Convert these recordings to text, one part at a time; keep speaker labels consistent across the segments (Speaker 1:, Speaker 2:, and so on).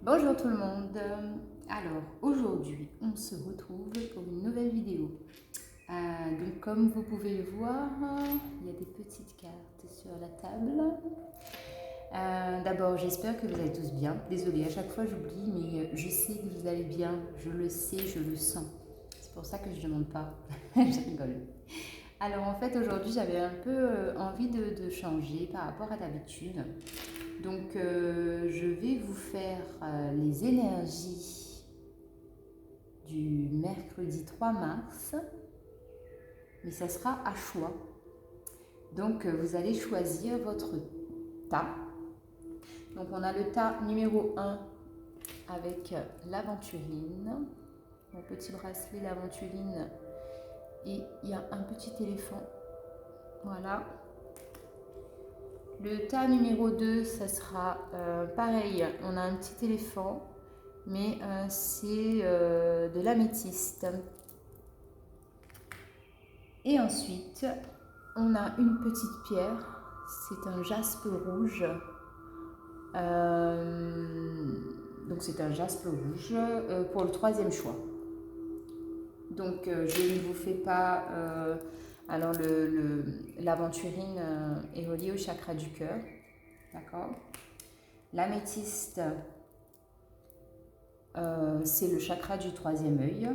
Speaker 1: Bonjour tout le monde. Alors aujourd'hui on se retrouve pour une nouvelle vidéo. Donc comme vous pouvez le voir, il y a des petites cartes sur la table. D'abord j'espère que vous allez tous bien. Désolée, à chaque fois j'oublie, mais je sais que vous allez bien. Je le sais, je le sens. C'est pour ça que je ne demande pas. Je rigole. Alors en fait aujourd'hui j'avais un peu envie de changer par rapport à d'habitude. Donc je vais vous faire les énergies du mercredi 3 mars, mais ça sera à choix. Donc vous allez choisir votre tas. Donc on a le tas numéro 1 avec l'aventurine, mon petit bracelet l'aventurine, et il y a un petit éléphant. Voilà. Le tas numéro 2, ça sera pareil, on a un petit éléphant, mais c'est de l'améthyste. Et ensuite, on a une petite pierre, c'est un jaspe rouge. Donc c'est un jaspe rouge pour le troisième choix. Donc je ne vous fais pas... alors l'aventurine est reliée au chakra du cœur, d'accord. L'améthyste, c'est le chakra du troisième œil.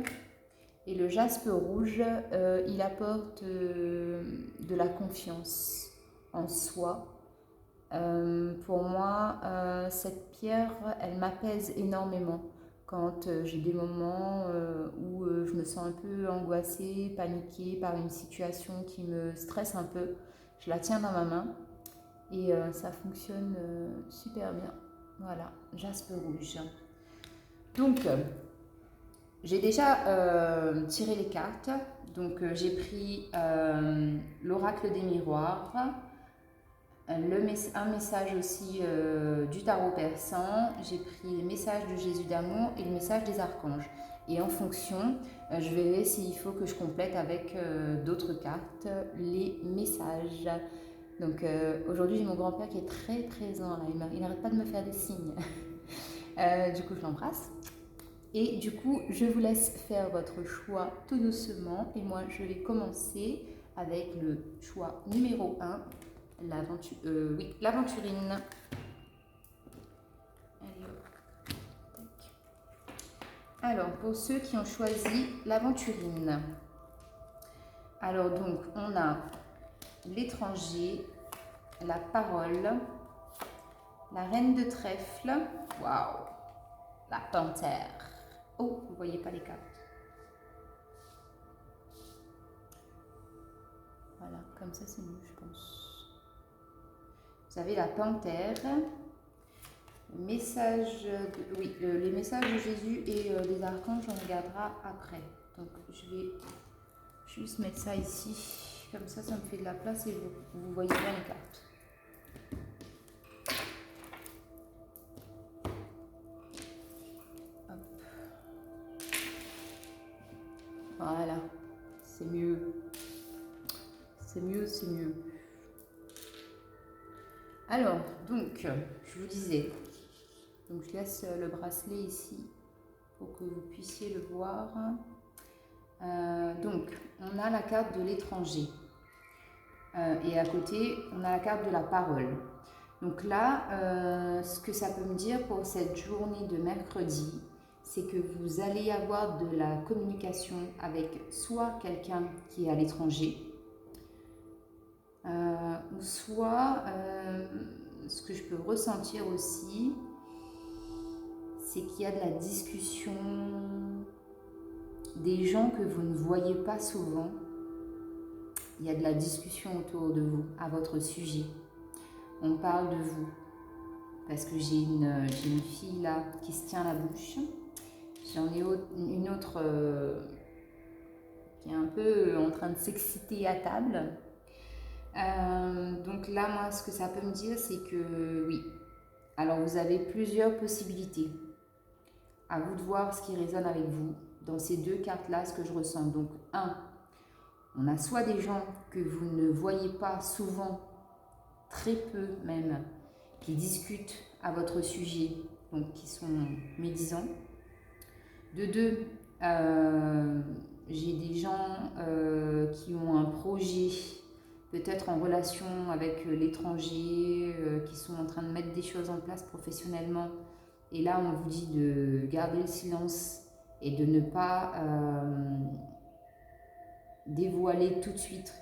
Speaker 1: Et le jaspe rouge, il apporte de la confiance en soi. Pour moi, cette pierre, elle m'apaise énormément quand j'ai des moments où je me sens un peu angoissée, paniquée par une situation qui me stresse un peu. Je la tiens dans ma main et ça fonctionne super bien. Voilà, jaspe rouge. Donc, j'ai déjà tiré les cartes. Donc, j'ai pris l'oracle des miroirs, un message aussi du tarot persan. J'ai pris les messages de Jésus d'amour et le message des archanges. Et en fonction, je verrai s'il faut que je complète avec d'autres cartes les messages. Donc aujourd'hui, j'ai mon grand-père qui est très présent là. Il n'arrête pas de me faire des signes. Du coup, je l'embrasse. Et du coup, je vous laisse faire votre choix tout doucement. Et moi, je vais commencer avec le choix numéro 1, l'aventurine. Alors, pour ceux qui ont choisi l'aventurine, alors donc, on a l'étranger, la parole, la reine de trèfle, waouh, la panthère. Oh, vous ne voyez pas les cartes. Voilà, comme ça c'est mieux, je pense. Vous avez la panthère, les messages de Jésus et des archanges, on regardera après. Donc je vais juste mettre ça ici, comme ça me fait de la place et vous voyez bien les cartes. Hop. Voilà, c'est mieux. C'est mieux, c'est mieux. Alors, donc, je vous disais, donc je laisse le bracelet ici pour que vous puissiez le voir. Donc, on a la carte de l'étranger. Et à côté, on a la carte de la parole. Donc là, ce que ça peut me dire pour cette journée de mercredi, c'est que vous allez avoir de la communication avec soit quelqu'un qui est à l'étranger, ou soit, ce que je peux ressentir aussi, c'est qu'il y a de la discussion, des gens que vous ne voyez pas souvent. Il y a de la discussion autour de vous, à votre sujet. On parle de vous. Parce que j'ai une fille là qui se tient la bouche. J'en ai une autre qui est un peu en train de s'exciter à table. Donc là, moi, ce que ça peut me dire, c'est que oui. Alors, vous avez plusieurs possibilités. À vous de voir ce qui résonne avec vous. Dans ces deux cartes-là, ce que je ressens. Donc, on a soit des gens que vous ne voyez pas souvent, très peu même, qui discutent à votre sujet, donc qui sont médisants. De deux, j'ai des gens qui ont un projet, peut-être en relation avec l'étranger, qui sont en train de mettre des choses en place professionnellement. Et là, on vous dit de garder le silence et de ne pas dévoiler tout de suite,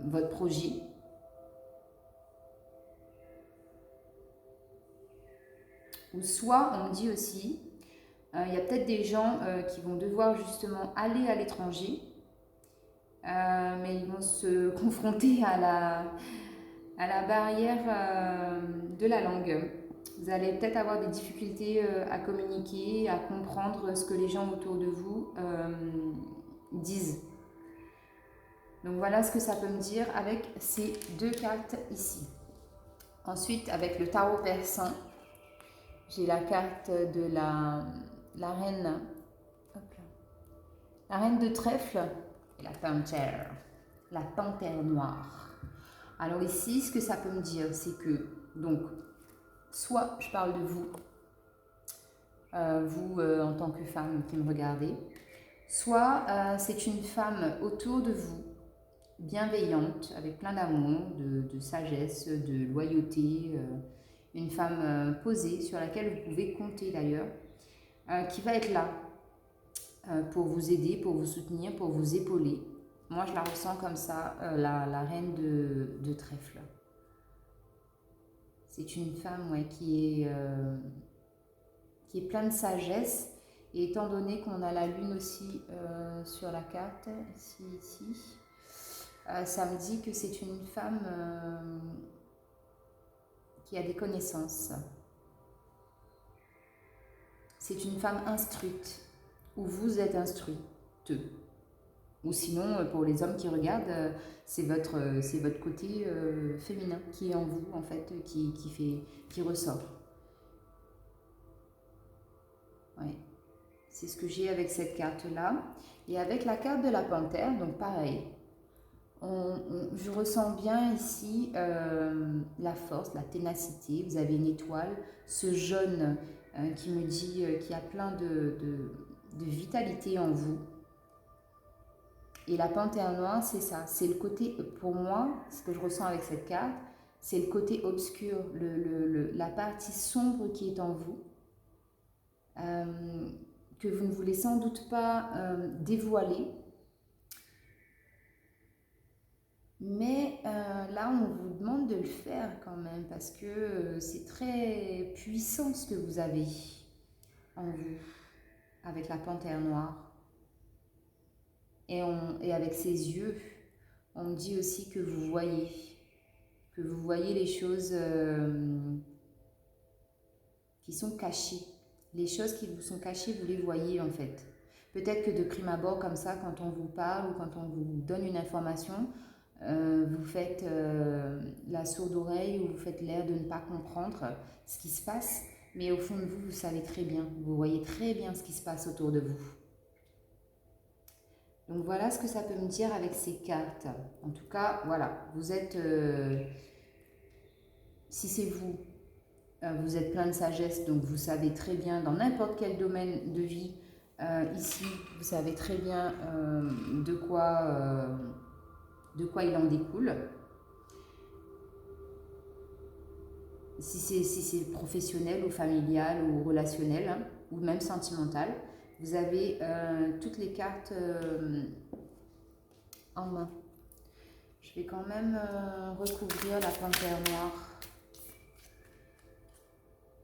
Speaker 1: votre projet. Ou soit, on me dit aussi, il y a peut-être des gens qui vont devoir justement aller à l'étranger, mais ils vont se confronter à la barrière de la langue. Vous allez peut-être avoir des difficultés à communiquer, à comprendre ce que les gens autour de vous disent. Donc voilà ce que ça peut me dire avec ces deux cartes ici. Ensuite, avec le tarot persan, j'ai la carte de la reine, la reine de trèfle et la panthère noire. Alors ici, ce que ça peut me dire, c'est que, donc, soit je parle de vous, en tant que femme qui me regardez, soit c'est une femme autour de vous, bienveillante, avec plein d'amour, de sagesse, de loyauté, une femme posée sur laquelle vous pouvez compter d'ailleurs, qui va être là pour vous aider, pour vous soutenir, pour vous épauler. Moi, je la ressens comme ça, la reine de trèfle. C'est une femme qui est pleine de sagesse. Et étant donné qu'on a la lune aussi sur la carte, ici, ça me dit que c'est une femme qui a des connaissances. C'est une femme instruite, ou vous êtes instruite. Ou sinon, pour les hommes qui regardent, c'est votre côté féminin qui est en vous, en fait, qui ressort. Ouais. C'est ce que j'ai avec cette carte-là. Et avec la carte de la panthère, donc pareil. Je ressens bien ici la force, la ténacité. Vous avez une étoile, ce jaune qui me dit qu'il y a plein de vitalité en vous. Et la panthère noire, c'est ça. C'est le côté, pour moi, ce que je ressens avec cette carte, c'est le côté obscur, la partie sombre qui est en vous, que vous ne voulez sans doute pas dévoiler. Mais là, on vous demande de le faire quand même, parce que c'est très puissant ce que vous avez en vous, avec la panthère noire. Et avec ses yeux, on me dit aussi que vous voyez les choses qui sont cachées. Les choses qui vous sont cachées, vous les voyez en fait. Peut-être que de prime abord, comme ça, quand on vous parle ou quand on vous donne une information, vous faites la sourde oreille ou vous faites l'air de ne pas comprendre ce qui se passe. Mais au fond de vous, vous savez très bien, vous voyez très bien ce qui se passe autour de vous. Donc voilà ce que ça peut me dire avec ces cartes. En tout cas, voilà, vous êtes, si c'est vous, vous êtes plein de sagesse, donc vous savez très bien, dans n'importe quel domaine de vie, ici, vous savez très bien de quoi il en découle. Si c'est professionnel ou familial ou relationnel, hein, ou même sentimental, vous avez toutes les cartes en main. Je vais quand même recouvrir la panthère noire.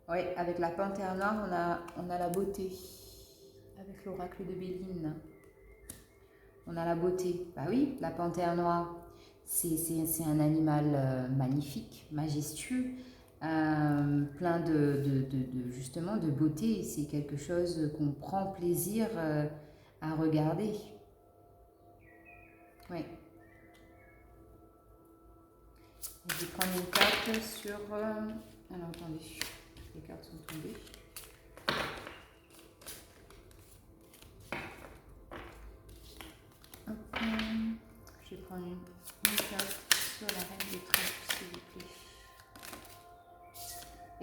Speaker 1: Oui, avec la panthère noire, on a la beauté. Avec l'oracle de Béline. On a la beauté. Bah oui, la panthère noire, c'est un animal magnifique, majestueux, plein justement de beauté. C'est quelque chose qu'on prend plaisir à regarder. Oui. Je vais prendre une carte sur... alors attendez, les cartes sont tombées. Hop, je vais prendre une carte sur la reine de trèfle, s'il vous plaît.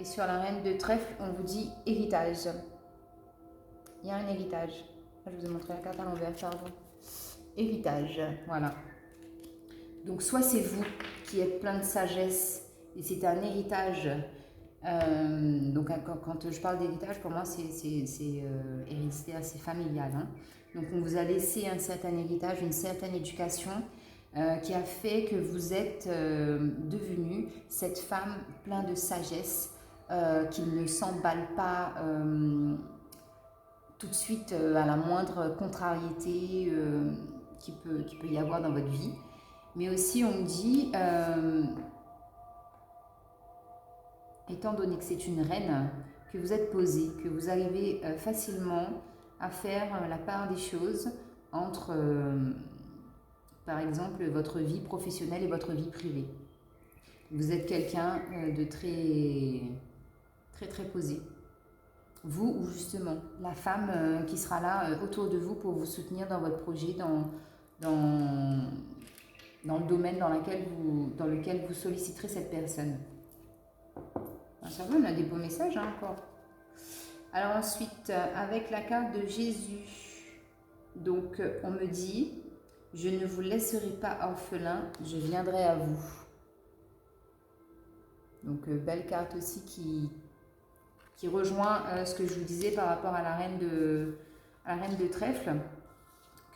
Speaker 1: Et sur la reine de trèfle, on vous dit héritage. Il y a un héritage. Je vous ai montré la carte à l'envers, pardon. Héritage, voilà. Donc soit c'est vous qui êtes plein de sagesse et c'est un héritage. Donc quand je parle d'héritage, pour moi c'est héréditaire, c'est familial. Hein. Donc on vous a laissé un certain héritage, une certaine éducation qui a fait que vous êtes devenue cette femme pleine de sagesse qui ne s'emballe pas tout de suite à la moindre contrariété qui peut y avoir dans votre vie. Mais aussi on me dit, étant donné que c'est une reine, que vous êtes posée, que vous arrivez facilement à faire la part des choses entre, par exemple, votre vie professionnelle et votre vie privée. Vous êtes quelqu'un de très posé. Vous ou justement la femme qui sera là autour de vous pour vous soutenir dans votre projet, dans le domaine dans lequel vous solliciterez cette personne. Ça va, on a des beaux messages hein, encore. Alors ensuite, avec la carte de Jésus, donc on me dit, je ne vous laisserai pas orphelin, je viendrai à vous. Donc belle carte aussi qui rejoint ce que je vous disais par rapport à la reine de trèfle,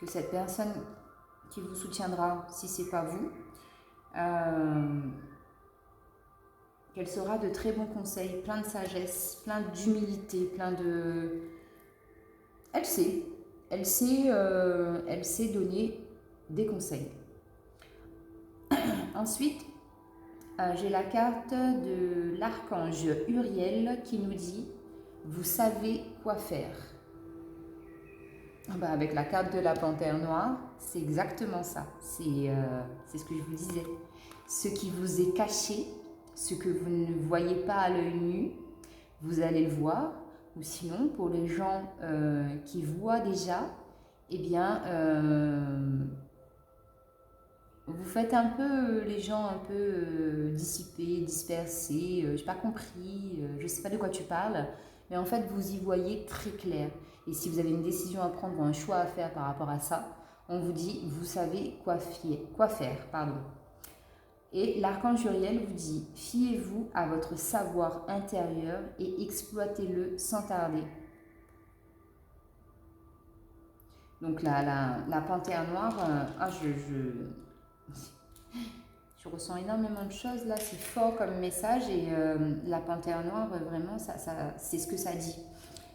Speaker 1: que cette personne qui vous soutiendra, si ce n'est pas vous, qu'elle sera de très bons conseils, plein de sagesse, plein d'humilité, plein de... Elle sait donner des conseils. Ensuite, j'ai la carte de l'archange Uriel qui nous dit « Vous savez quoi faire ». Avec la carte de la panthère noire, c'est exactement ça. C'est ce que je vous disais. Ce qui vous est caché, ce que vous ne voyez pas à l'œil nu, vous allez le voir. Ou sinon, pour les gens qui voient déjà, eh bien, vous faites un peu les gens un peu dissipés, dispersés, je n'ai pas compris, je ne sais pas de quoi tu parles, mais en fait, vous y voyez très clair. Et si vous avez une décision à prendre ou un choix à faire par rapport à ça, on vous dit, vous savez quoi faire. Et l'archange Uriel vous dit, fiez-vous à votre savoir intérieur et exploitez-le sans tarder. Donc la panthère noire, je ressens énormément de choses là, c'est fort comme message et la panthère noire, vraiment, c'est ce que ça dit.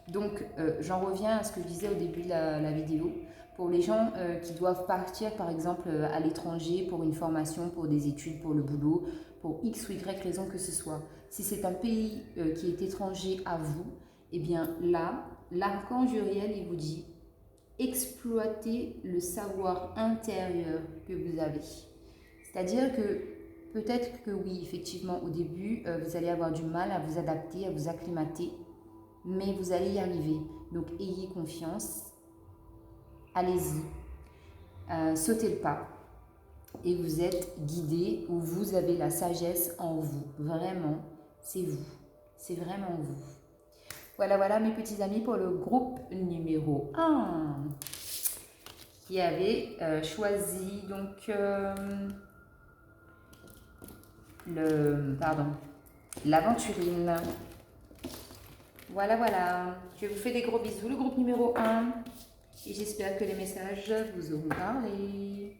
Speaker 1: Donc, j'en reviens à ce que je disais au début de la vidéo. Pour les gens qui doivent partir, par exemple, à l'étranger pour une formation, pour des études, pour le boulot, pour X ou Y raison que ce soit. Si c'est un pays qui est étranger à vous, eh bien là, l'archange Uriel, il vous dit exploitez le savoir intérieur que vous avez. C'est-à-dire que peut-être que oui, effectivement, au début, vous allez avoir du mal à vous adapter, à vous acclimater, mais vous allez y arriver. Donc, ayez confiance, allez-y, sautez le pas et vous êtes guidé ou vous avez la sagesse en vous. Vraiment, c'est vous, c'est vraiment vous. Voilà mes petits amis pour le groupe numéro 1 qui avait choisi donc l'aventurine. Voilà. Je vous fais des gros bisous, le groupe numéro 1. Et j'espère que les messages vous auront parlé.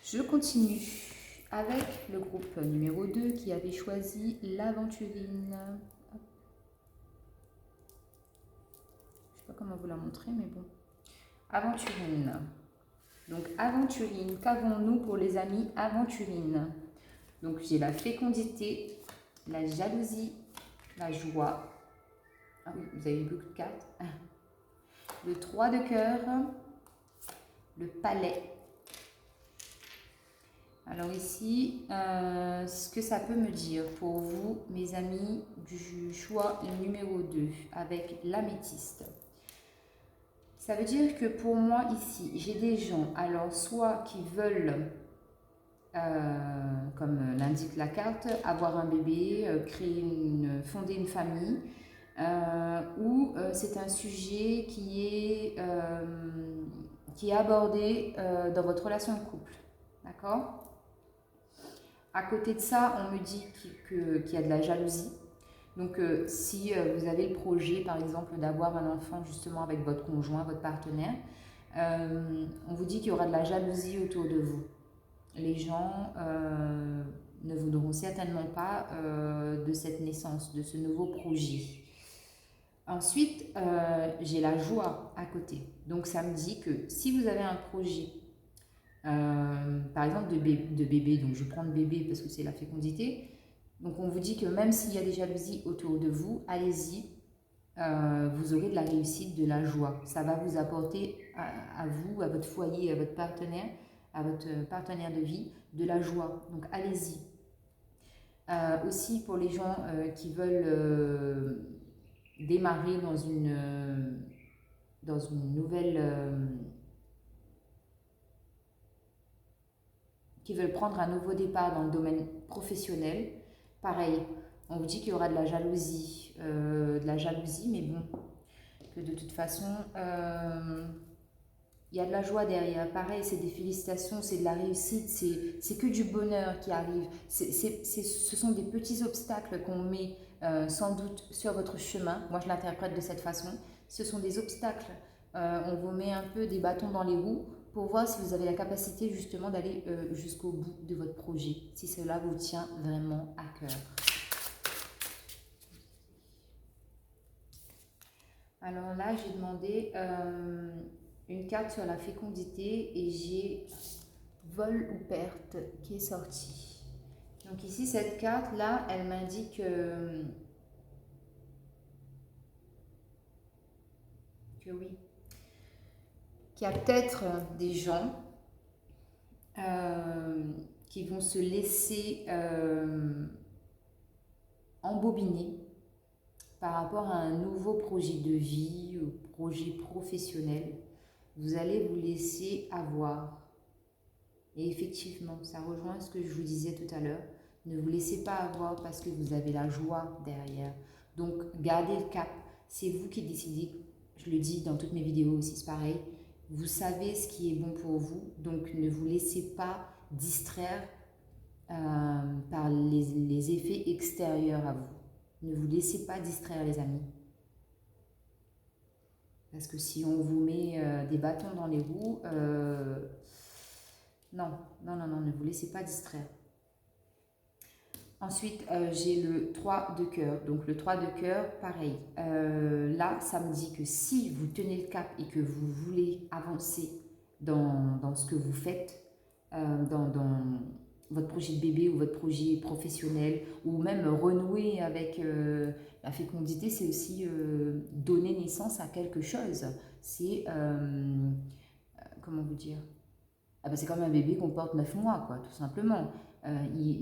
Speaker 1: Je continue avec le groupe numéro 2 qui avait choisi l'aventurine. Je ne sais pas comment vous la montrer, mais bon. Aventurine. Donc, aventurine, qu'avons-nous pour les amis aventurine? Donc, j'ai la fécondité, la jalousie, la joie. Ah oui, vous avez beaucoup de cartes. Le 3 de cœur, le palais. Alors ici, ce que ça peut me dire pour vous, mes amis, du choix numéro 2 avec l'améthyste. Ça veut dire que pour moi ici, j'ai des gens, alors soit qui veulent comme l'indique la carte, avoir un bébé, fonder une famille, ou c'est un sujet qui est abordé dans votre relation de couple. D'accord? À côté de ça, on me dit qu'il y a de la jalousie. Donc, si vous avez le projet, par exemple, d'avoir un enfant justement avec votre conjoint, votre partenaire, on vous dit qu'il y aura de la jalousie autour de vous. Les gens ne voudront certainement pas de cette naissance, de ce nouveau projet. Ensuite, j'ai la joie à côté. Donc, ça me dit que si vous avez un projet, par exemple de bébé, donc je prends le bébé parce que c'est la fécondité, donc on vous dit que même s'il y a des jalousies autour de vous, allez-y, vous aurez de la réussite, de la joie. Ça va vous apporter à vous, à votre foyer, à votre partenaire de vie, de la joie. Donc allez-y. Aussi pour les gens qui veulent démarrer dans une nouvelle... qui veulent prendre un nouveau départ dans le domaine professionnel, pareil, on vous dit qu'il y aura de la jalousie, mais bon, que de toute façon, il y a de la joie derrière. Pareil, c'est des félicitations, c'est de la réussite, c'est que du bonheur qui arrive. Ce sont des petits obstacles qu'on met sans doute sur votre chemin. Moi, je l'interprète de cette façon. Ce sont des obstacles. On vous met un peu des bâtons dans les roues pour voir si vous avez la capacité justement d'aller jusqu'au bout de votre projet, si cela vous tient vraiment à cœur. Alors là, j'ai demandé une carte sur la fécondité et j'ai vol ou perte qui est sortie. Donc ici, cette carte-là, elle m'indique que oui, qu'il y a peut-être des gens qui vont se laisser embobiner par rapport à un nouveau projet de vie ou projet professionnel. Vous allez vous laisser avoir. Et effectivement, ça rejoint ce que je vous disais tout à l'heure. Ne vous laissez pas avoir parce que vous avez la joie derrière. Donc, gardez le cap. C'est vous qui décidez. Je le dis dans toutes mes vidéos aussi, c'est pareil. Vous savez ce qui est bon pour vous. Donc, ne vous laissez pas distraire par les effets extérieurs à vous. Ne vous laissez pas distraire, les amis. Parce que si on vous met des bâtons dans les roues, non, ne vous laissez pas distraire. Ensuite, j'ai le 3 de cœur. Donc, le 3 de cœur, pareil. Là, ça me dit que si vous tenez le cap et que vous voulez avancer dans ce que vous faites, dans votre projet de bébé ou votre projet professionnel, ou même renouer avec la fécondité, c'est aussi donner naissance à quelque chose. C'est, comment vous dire, ah ben c'est comme un bébé qu'on porte 9 mois, quoi, tout simplement.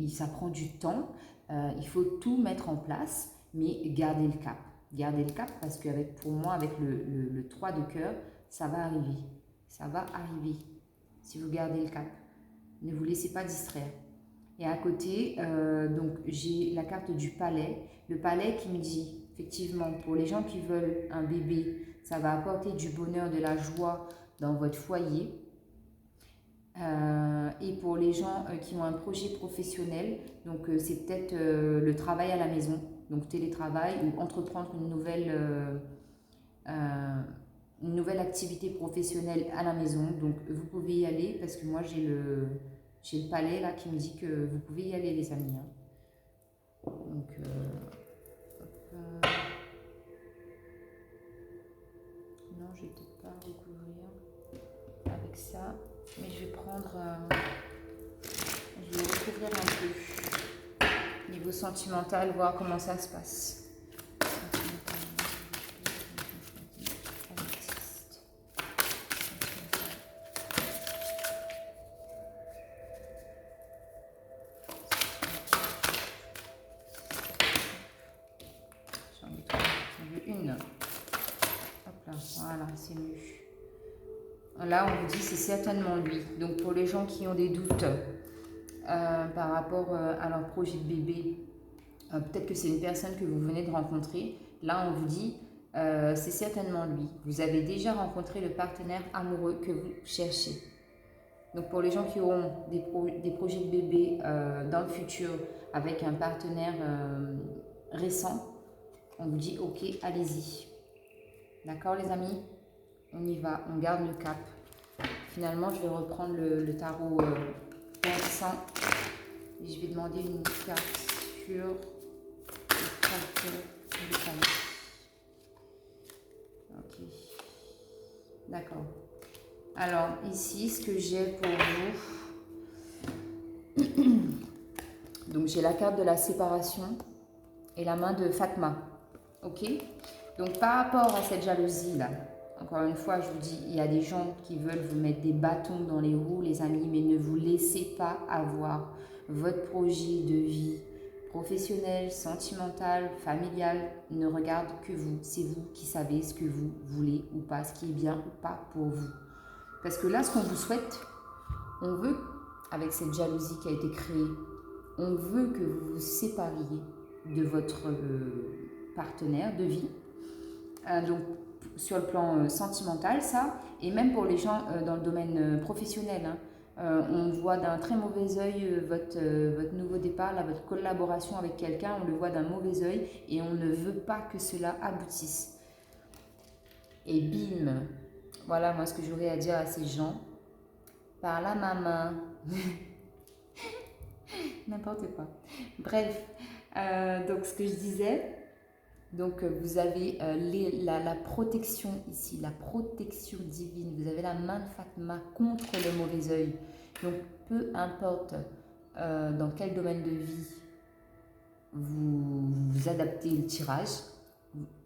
Speaker 1: Ça prend du temps, il faut tout mettre en place, mais gardez le cap. Gardez le cap parce que pour moi, avec le 3 de cœur, ça va arriver. Ça va arriver si vous gardez le cap. Ne vous laissez pas distraire. Et à côté, donc j'ai la carte du palais. Le palais qui me dit, effectivement, pour les gens qui veulent un bébé, ça va apporter du bonheur, de la joie dans votre foyer. Et pour les gens qui ont un projet professionnel, donc c'est peut-être le travail à la maison, donc télétravail ou entreprendre une nouvelle activité professionnelle à la maison. Donc vous pouvez y aller parce que moi j'ai le palais là qui me dit que vous pouvez y aller, les amis. Donc non, je vais peut-être pas recouvrir avec ça, mais je vais prendre, je vais recouvrir un peu niveau sentimental, voir comment ça se passe. Voilà, c'est mieux. Là, on vous dit c'est certainement lui. Donc, pour les gens qui ont des doutes, par rapport à leur projet de bébé. Peut-être que c'est une personne que vous venez de rencontrer. Là, on vous dit, c'est certainement lui. Vous avez déjà rencontré le partenaire amoureux que vous cherchez. Donc, pour les gens qui auront des projets de bébé dans le futur avec un partenaire récent, on vous dit, ok, allez-y. D'accord, les amis? On y va, on garde le cap. Finalement, je vais reprendre le tarot persan et je vais demander une carte sur le caractère de Paris. Ok, d'accord. Alors, ici, ce que j'ai pour vous, donc j'ai la carte de la séparation et la main de Fatma. Ok? Donc, par rapport à cette jalousie-là, encore une fois, je vous dis, il y a des gens qui veulent vous mettre des bâtons dans les roues, les amis, mais ne vous laissez pas avoir. Votre projet de vie professionnel, sentimental, familial ne regarde que vous. C'est vous qui savez ce que vous voulez ou pas, ce qui est bien ou pas pour vous. Parce que là, ce qu'on vous souhaite, on veut, avec cette jalousie qui a été créée, on veut que vous vous sépariez de votre partenaire de vie. Donc, sur le plan sentimental, ça, et même pour les gens dans le domaine professionnel, hein, on voit d'un très mauvais œil votre nouveau départ, là, votre collaboration avec quelqu'un, on le voit d'un mauvais œil et on ne veut pas que cela aboutisse. Et bim, voilà moi ce que j'aurais à dire à ces gens. Par là ma main, n'importe quoi. Bref, donc ce que je disais, donc vous avez la protection ici, la protection divine. Vous avez la main de Fatma contre le mauvais œil. Donc peu importe dans quel domaine de vie vous adaptez le tirage,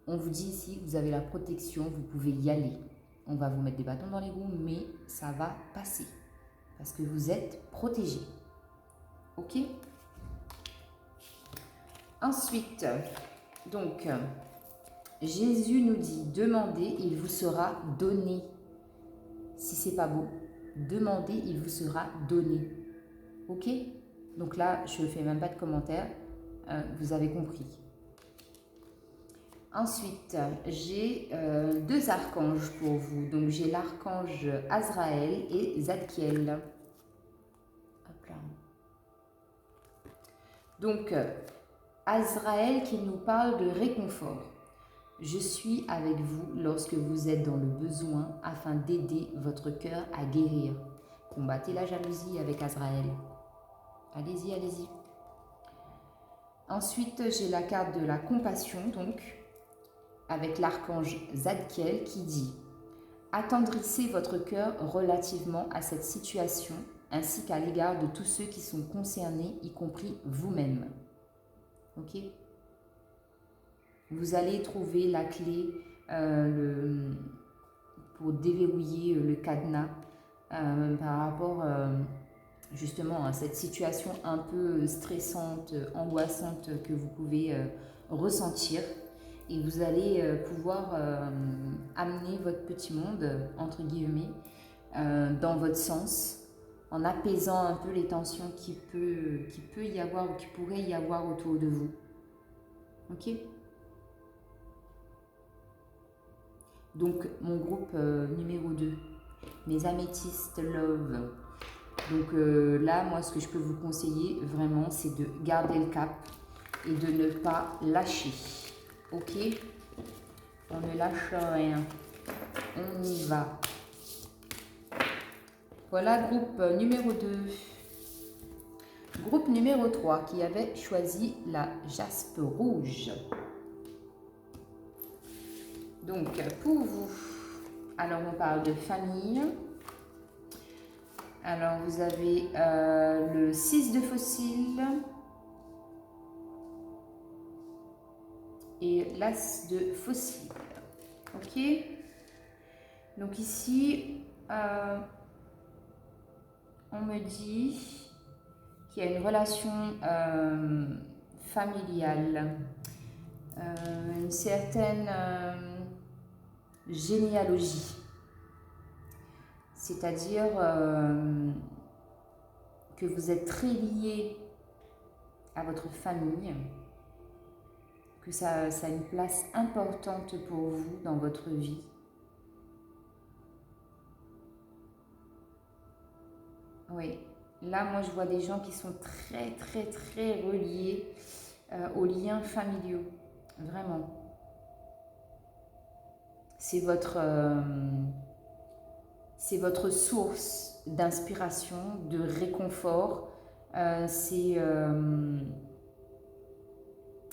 Speaker 1: on vous dit ici que vous avez la protection, vous pouvez y aller. On va vous mettre des bâtons dans les roues, mais ça va passer. Parce que vous êtes protégé. Ok? Ensuite, donc, Jésus nous dit, demandez, il vous sera donné. Si c'est pas beau, demandez, il vous sera donné. Ok? Donc là, je ne fais même pas de commentaire. Vous avez compris. Ensuite, j'ai deux archanges pour vous. Donc, j'ai l'archange Azraël et Zadkiel. Hop là. Donc, Azraël qui nous parle de réconfort. Je suis avec vous lorsque vous êtes dans le besoin afin d'aider votre cœur à guérir. Combattez la jalousie avec Azraël. Allez-y, allez-y. Ensuite, j'ai la carte de la compassion, donc, avec l'archange Zadkiel qui dit « Attendrissez votre cœur relativement à cette situation, ainsi qu'à l'égard de tous ceux qui sont concernés, y compris vous-même. » Ok? Vous allez trouver la clé pour déverrouiller le cadenas par rapport justement à cette situation un peu stressante, angoissante que vous pouvez ressentir. Et vous allez pouvoir amener votre petit monde, entre guillemets, dans votre sens, en apaisant un peu les tensions qui peut y avoir ou qui pourrait y avoir autour de vous. Ok? Donc, mon groupe numéro 2, mes améthystes love. Donc là, moi, ce que je peux vous conseiller, vraiment, c'est de garder le cap et de ne pas lâcher. Ok? On ne lâche rien. On y va. Voilà, groupe numéro 2. Groupe numéro 3 qui avait choisi la jaspe rouge. Donc, pour vous, alors on parle de famille. Alors, vous avez le 6 de fossile et l'as de fossile. Ok? Donc ici, on me dit qu'il y a une relation familiale, une certaine généalogie. C'est-à-dire que vous êtes très lié à votre famille, que ça a une place importante pour vous dans votre vie. Oui, là, moi, je vois des gens qui sont très, très, très reliés aux liens familiaux. Vraiment. C'est votre source d'inspiration, de réconfort.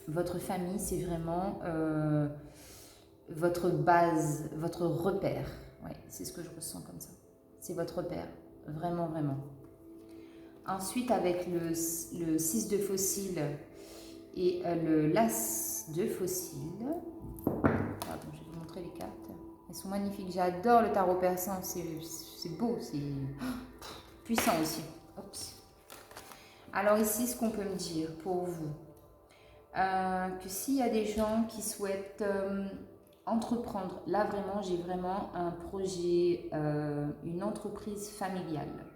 Speaker 1: Votre famille, c'est vraiment votre base, votre repère. Ouais, c'est ce que je ressens comme ça. C'est votre repère. Vraiment, vraiment. Ensuite, avec le 6 de fossile et l'as de fossile. Pardon, je vais vous montrer les cartes. Elles sont magnifiques. J'adore le tarot persan. C'est beau, c'est puissant aussi. Oups. Alors ici, ce qu'on peut me dire pour vous, que s'il y a des gens qui souhaitent entreprendre, là vraiment, j'ai vraiment un projet, une entreprise familiale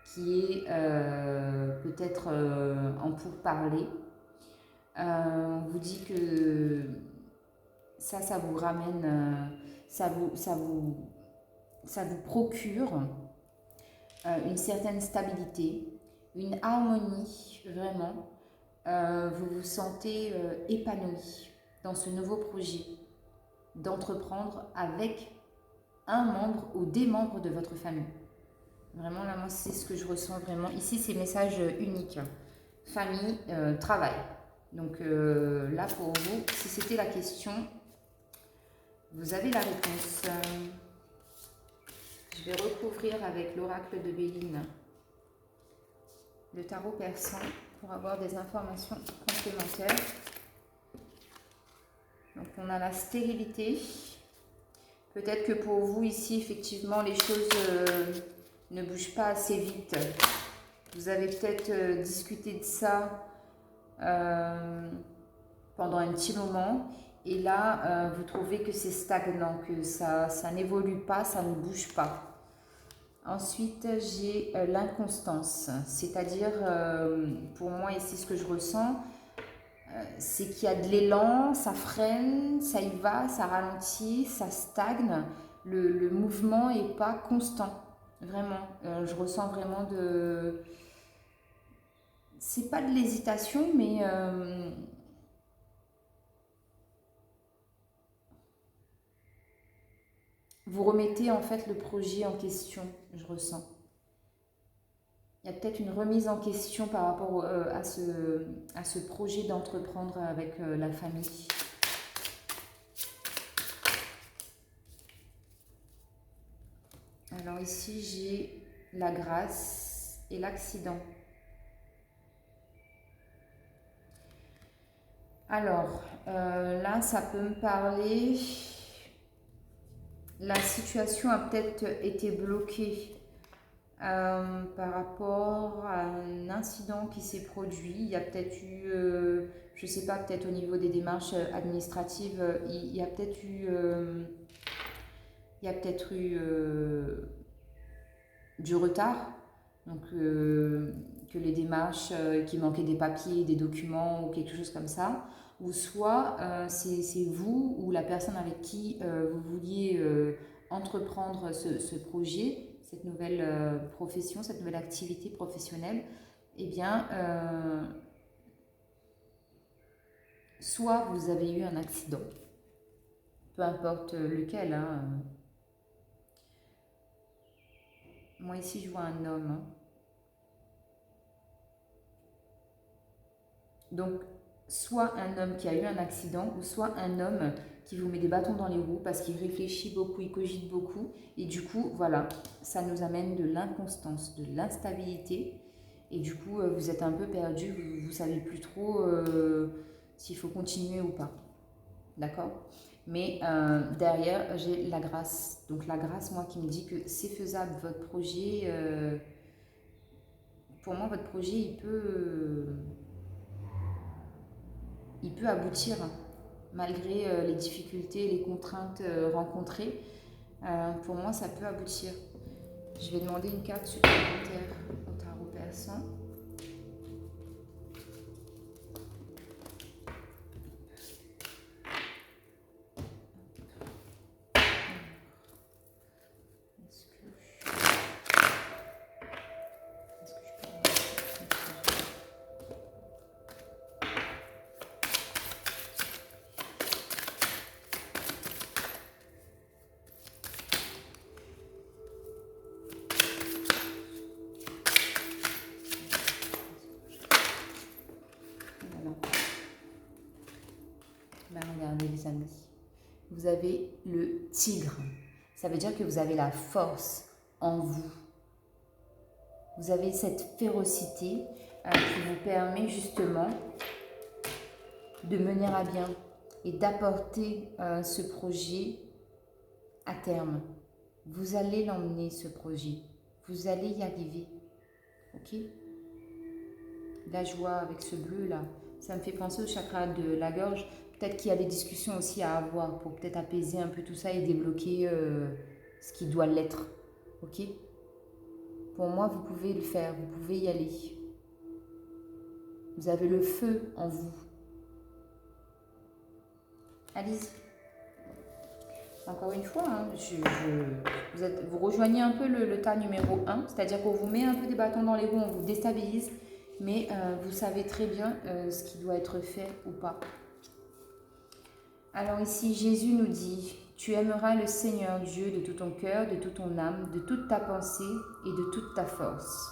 Speaker 1: qui est peut-être en pourparlers. On vous dit que ça vous ramène, ça vous procure une certaine stabilité, une harmonie, vraiment. Vous vous sentez épanoui dans ce nouveau projet d'entreprendre avec un membre ou des membres de votre famille. Vraiment, là, moi, c'est ce que je ressens vraiment. Ici, c'est message unique. Famille, travail. Donc là, pour vous, si c'était la question, vous avez la réponse. Je vais recouvrir avec l'oracle de Béline le tarot persan pour avoir des informations complémentaires. Donc on a la stérilité. Peut-être que pour vous ici, effectivement, les choses ne bougent pas assez vite. Vous avez peut-être discuté de ça pendant un petit moment. Et là, vous trouvez que c'est stagnant, que ça n'évolue pas, ça ne bouge pas. Ensuite, j'ai l'inconstance, c'est-à-dire, pour moi ici, ce que je ressens, c'est qu'il y a de l'élan, ça freine, ça y va, ça ralentit, ça stagne, le mouvement n'est pas constant, vraiment. Je ressens vraiment c'est pas de l'hésitation, mais vous remettez en fait le projet en question, je ressens. Il y a peut-être une remise en question par rapport à ce projet d'entreprendre avec la famille. Alors ici, j'ai la grâce et l'accident. Alors, là, ça peut me parler... La situation a peut-être été bloquée par rapport à un incident qui s'est produit. Il y a peut-être eu, je ne sais pas, peut-être au niveau des démarches administratives, il y a peut-être eu, du retard. Donc, que les démarches, qu'il manquait des papiers, des documents ou quelque chose comme ça. Ou soit c'est vous ou la personne avec qui vous vouliez entreprendre ce projet, cette nouvelle profession, cette nouvelle activité professionnelle, eh bien, soit vous avez eu un accident, peu importe lequel. Hein. Moi ici, je vois un homme. Hein. Donc, soit un homme qui a eu un accident, ou soit un homme qui vous met des bâtons dans les roues parce qu'il réfléchit beaucoup, il cogite beaucoup. Et du coup, voilà, ça nous amène de l'inconstance, de l'instabilité. Et du coup, vous êtes un peu perdu, vous ne savez plus trop s'il faut continuer ou pas. D'accord ? Mais derrière, j'ai la grâce. Donc la grâce, moi, qui me dit que c'est faisable, votre projet. Pour moi, votre projet, il peut aboutir, malgré les difficultés, les contraintes rencontrées. Pour moi, ça peut aboutir. Je vais demander une carte supplémentaire au tarot intéressant. Ben, regardez les amis, vous avez le tigre, ça veut dire que vous avez la force en vous, vous avez cette férocité qui vous permet justement de mener à bien et d'apporter ce projet à terme. Vous allez l'emmener ce projet, vous allez y arriver, ok? La joie avec ce bleu là, ça me fait penser au chakra de la gorge. Peut-être qu'il y a des discussions aussi à avoir pour peut-être apaiser un peu tout ça et débloquer ce qui doit l'être. Ok? Pour moi, vous pouvez le faire, vous pouvez y aller. Vous avez le feu en vous. Allez-y. Encore une fois, hein, vous rejoignez un peu le tas numéro 1, c'est-à-dire qu'on vous met un peu des bâtons dans les roues, on vous déstabilise, mais vous savez très bien ce qui doit être fait ou pas. Alors ici, Jésus nous dit, tu aimeras le Seigneur Dieu de tout ton cœur, de toute ton âme, de toute ta pensée et de toute ta force.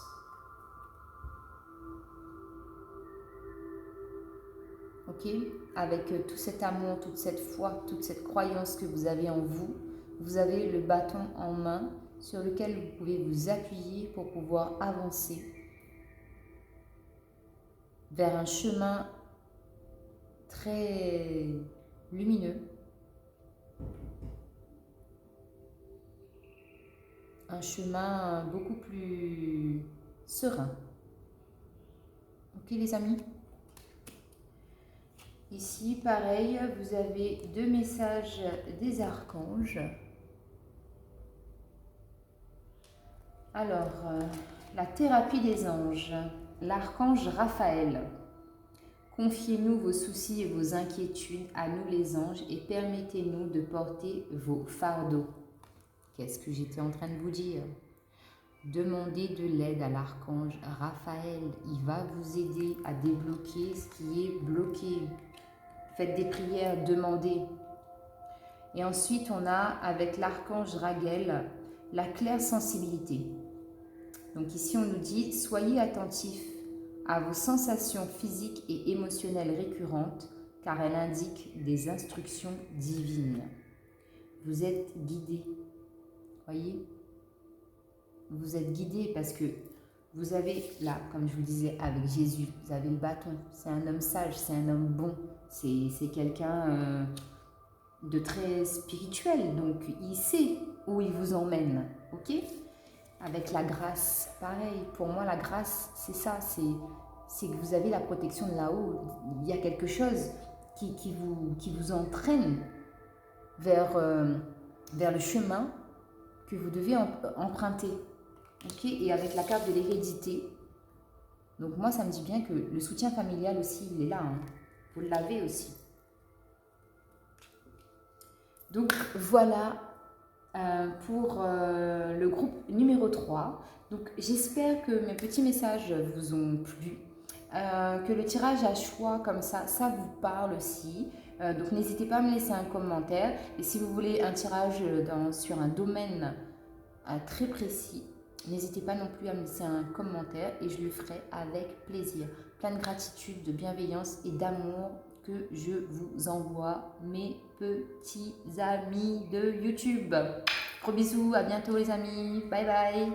Speaker 1: Ok? Avec tout cet amour, toute cette foi, toute cette croyance que vous avez en vous, vous avez le bâton en main sur lequel vous pouvez vous appuyer pour pouvoir avancer vers un chemin très lumineux, un chemin beaucoup plus serein. Ok les amis? Ici, pareil, vous avez 2 messages des archanges. Alors, la thérapie des anges, l'archange Raphaël. Confiez-nous vos soucis et vos inquiétudes à nous les anges et permettez-nous de porter vos fardeaux. Qu'est-ce que j'étais en train de vous dire? Demandez de l'aide à l'archange Raphaël. Il va vous aider à débloquer ce qui est bloqué. Faites des prières, demandez. Et ensuite, on a avec l'archange Raguel la claire sensibilité. Donc ici, on nous dit, soyez attentifs à vos sensations physiques et émotionnelles récurrentes, car elles indiquent des instructions divines. Vous êtes guidés, voyez? Vous êtes guidés parce que vous avez là, comme je vous disais, avec Jésus, vous avez le bâton. C'est un homme sage, c'est un homme bon, c'est quelqu'un de très spirituel, donc il sait où il vous emmène, ok? Avec la grâce, pareil, pour moi la grâce, c'est ça, c'est que vous avez la protection de là-haut. Il y a quelque chose qui vous entraîne vers le chemin que vous devez emprunter. Okay? Et avec la carte de l'hérédité, donc moi ça me dit bien que le soutien familial aussi, il est là, hein. Vous l'avez aussi. Donc voilà pour le groupe numéro 3. Donc j'espère que mes petits messages vous ont plu, que le tirage à choix comme ça vous parle aussi. Donc n'hésitez pas à me laisser un commentaire. Et si vous voulez un tirage sur un domaine très précis, n'hésitez pas non plus à me laisser un commentaire et je le ferai avec plaisir. Plein de gratitude, de bienveillance et d'amour que je vous envoie, mes petits amis de YouTube. Gros bisous, à bientôt les amis, bye bye.